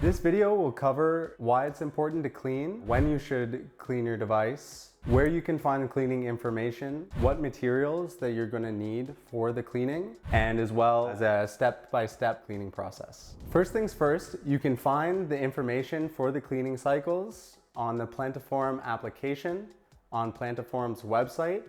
This video will cover why it's important to clean, when you should clean your device, where you can find cleaning information, what materials that you're going to need for the cleaning, and as well as a step-by-step cleaning process. First things first, you can find the information for the cleaning cycles on the Plantaform application, on Plantaform's website,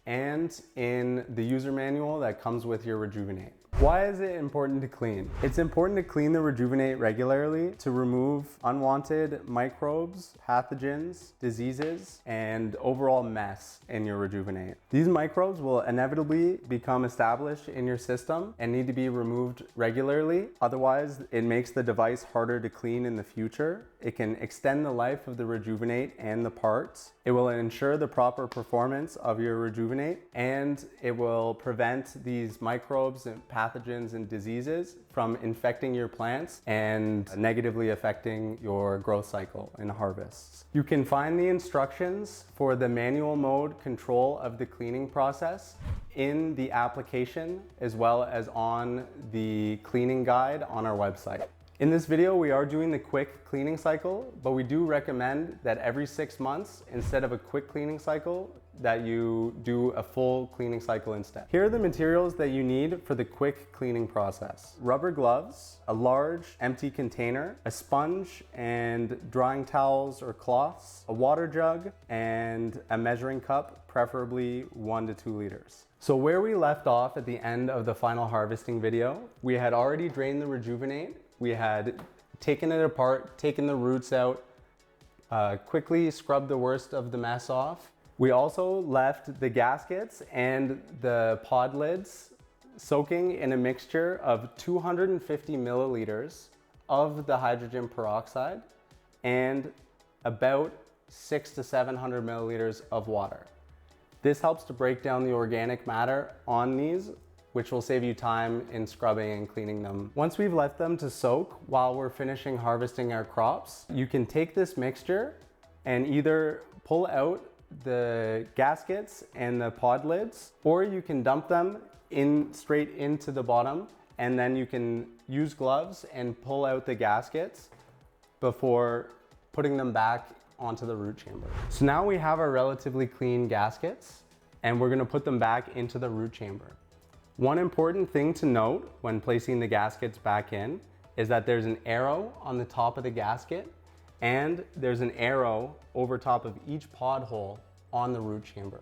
and in the user manual that comes with your Rejuvenate. Why is it important to clean? It's important to clean the Rejuvenate regularly to remove unwanted microbes, pathogens, diseases, and overall mess in your Rejuvenate. These microbes will inevitably become established in your system and need to be removed regularly. Otherwise, it makes the device harder to clean in the future. It can extend the life of the Rejuvenate and the parts. It will ensure the proper performance of your Rejuvenate, and it will prevent these microbes and pathogens and diseases from infecting your plants and negatively affecting your growth cycle and harvests. You can find the instructions for the manual mode control of the cleaning process in the application as well as on the cleaning guide on our website. In this video, we are doing the quick cleaning cycle, but we do recommend that every 6 months, instead of a quick cleaning cycle, that you do a full cleaning cycle instead. Here are the materials that you need for the quick cleaning process. Rubber gloves, a large empty container, a sponge and drying towels or cloths, a water jug, and a measuring cup, preferably 1 to 2 liters. So where we left off at the end of the final harvesting video, we had already drained the Rejuvenate. We had taken it apart, taken the roots out, quickly scrubbed the worst of the mess off. We also left the gaskets and the pod lids soaking in a mixture of 250 milliliters of the hydrogen peroxide and about 600 to 700 milliliters of water. This helps to break down the organic matter on these, which will save you time in scrubbing and cleaning them. Once we've left them to soak while we're finishing harvesting our crops, you can take this mixture and either pull out the gaskets and the pod lids, or you can dump them straight into the bottom, and then you can use gloves and pull out the gaskets before putting them back onto the root chamber. So now we have our relatively clean gaskets, and we're gonna put them back into the root chamber. One important thing to note when placing the gaskets back in is that there's an arrow on the top of the gasket and there's an arrow over top of each pod hole on the root chamber.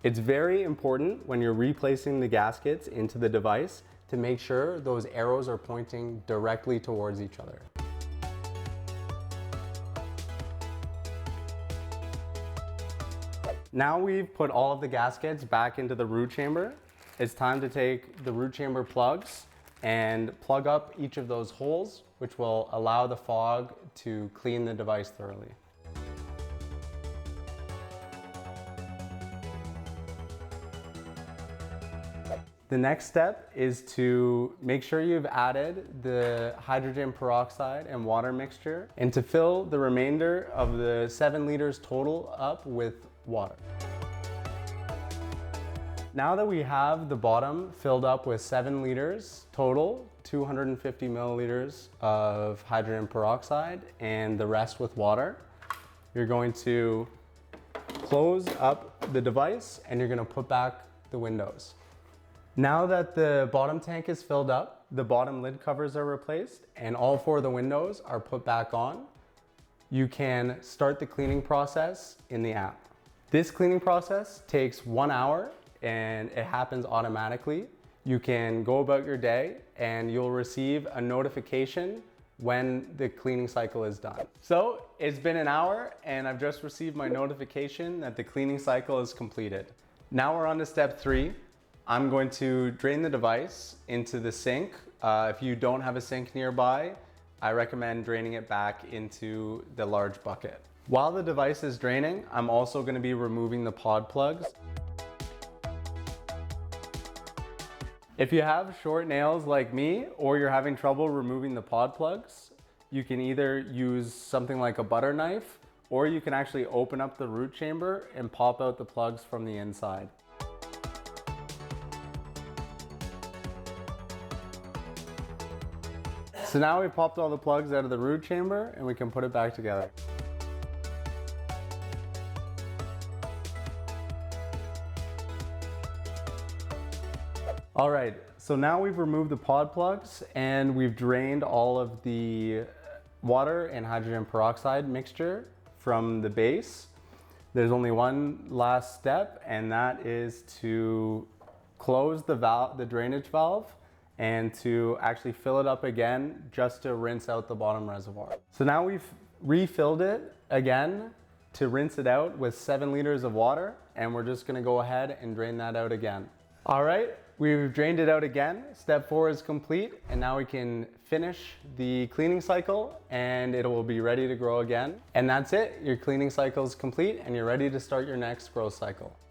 It's very important when you're replacing the gaskets into the device to make sure those arrows are pointing directly towards each other. Now we've put all of the gaskets back into the root chamber. It's time to take the root chamber plugs and plug up each of those holes, which will allow the fog to clean the device thoroughly. The next step is to make sure you've added the hydrogen peroxide and water mixture and to fill the remainder of the 7 liters total up with water. Now that we have the bottom filled up with 7 liters total, 250 milliliters of hydrogen peroxide and the rest with water, you're going to close up the device and you're going to put back the windows. Now that the bottom tank is filled up, the bottom lid covers are replaced and all 4 of the windows are put back on, you can start the cleaning process in the app. This cleaning process takes 1 hour and it happens automatically. You can go about your day and you'll receive a notification when the cleaning cycle is done. So it's been an hour and I've just received my notification that the cleaning cycle is completed. Now we're on to step 3. I'm going to drain the device into the sink. If you don't have a sink nearby, I recommend draining it back into the large bucket. While the device is draining, I'm also going to be removing the pod plugs. If you have short nails like me, or you're having trouble removing the pod plugs, you can either use something like a butter knife, or you can actually open up the root chamber and pop out the plugs from the inside. So now we've popped all the plugs out of the root chamber and we can put it back together. All right, so now we've removed the pod plugs and we've drained all of the water and hydrogen peroxide mixture from the base. There's only one last step, and that is to close the drainage valve and to actually fill it up again just to rinse out the bottom reservoir. So now we've refilled it again to rinse it out with 7 liters of water, and we're just gonna go ahead and drain that out again. All right, we've drained it out again. Step 4 is complete, and now we can finish the cleaning cycle and it will be ready to grow again. And that's it, your cleaning cycle is complete and you're ready to start your next growth cycle.